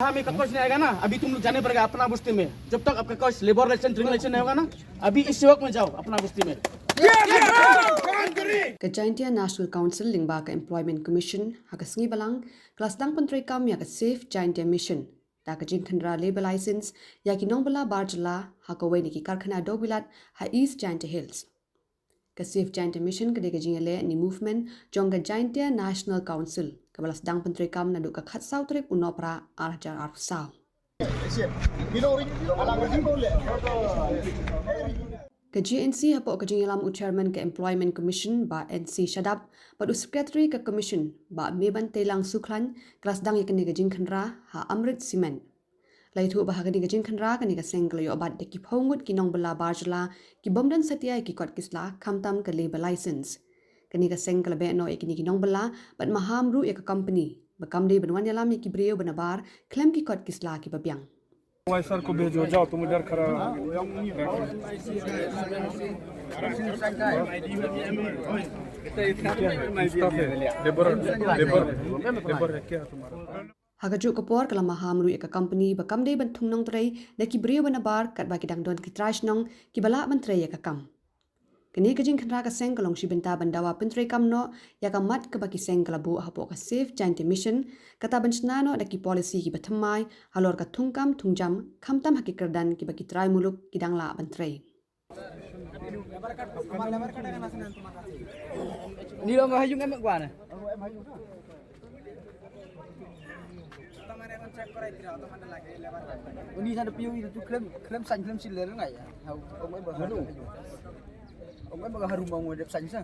हमें ककोश नहीं आएगा ना, अभी तुम लोग जाने पड़ेगा अपना बस्ती में। जब तक आपका कोई लेबर लाइसेंस ड्रिंग लाइसेंस नहीं होगा ना, अभी इस वक्त में जाओ अपना बस्ती में। Ke Jaintia National Council lingba ke Employment Commission hagasngi balang kelas dang pyntreikam ya ke Safe Jaintia Mission da ke jingkhynra labor license ya ki nongbylla bar Jylla hakawai ni ki karkhana dewbilat ha East Jaintia Hills. Ke Safe Jaintia Mission ke de jingialam ni movement jong ke Jaintia National Council ke balas dang pyntreikam naduh ke khatsau trip Nohprah arjar arsau. Ke JNC hapoh ke jingialam chairman ke Employment Commission Bah Ency Shadap padu secretary ke Commission Bah Mebanteilang Sukhlain kelas dang yakni ke jingkhynra ha Amrit Cement. Lai thu bah ke jingkhynra ke ni ke sengklo yo obat de ki phongut ki nongbylla bar Jylla ki bomdan satia ki kot kisla khamtam ke labor license. Ke ni ke sengklo be no ikni ki nongbylla bat maham ru ya ke company bakamde benwan yalam ki breo benabar klem ki kot kisla ki babyang. Sir को भेजो जाओ तुम इधर खड़ा लेबर है क्या तुम्हारा Hagaju kapor kala maham ru ka company ba kamde ban thungnong trai da ki brio bana bar kat ba ki dang don ki trash nong ki bala ban trai ka kam kini ka jingkhynra ka seng kalong shibenta bandawa pyntreikam no ya ka mat ka ba ki seng kala bu hapoh ka Safe Jaintia Mission kata ban no da ki policy ki bathamai halor ka thungkam thungjam khamtam hakikardan ki ba ki trai muluk ki dang la ban trai Ni lo nggak hayung emak gua na. Ini sana piu itu klaim san klaim sila ngai ya. Ông ấy bảo harum. Ông ấy bảo harum mau đẹp san sa.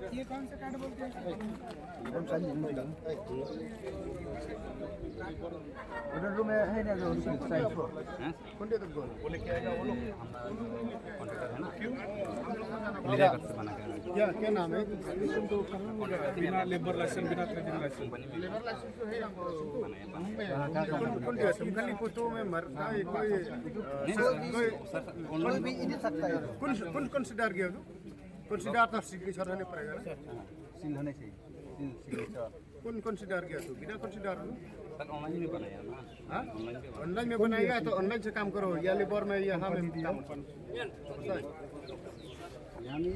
ये कौन सा कार्ड बोलते हैं? हम सन नहीं दंग. उधर रूम में है ना जो साइड पर. हैं? कौन दे तो बोल. बोले क्या है वो लोग. कॉन्ट्रैक्टर है ना. मेरा कब बना के. क्या नाम है? बिना लेबर लाइसेंस बिना ट्रेडिंग लाइसेंस लेबर लाइसेंस तो है हमको. कौन दे तुम खाली फोटो में मरना है कोई भी इधर सकता है. कौन कंसीडर किया तो? कंसीडर तो सिग्नेचर होने पड़ेगा ना. सील होने चाहिए. सिग्नेचर. कौन कंसीडर किया तो? बिना कंसीडर सर ऑनलाइन में बनाया ना. हाँ? ऑनलाइन में बनाएगा तो ऑनलाइन से काम करो या लेबर में या हाँ में काम. यानी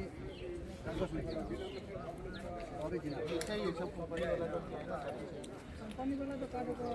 ओरिजिनल चाहिए सब कंपनी वाला तो कार्ड को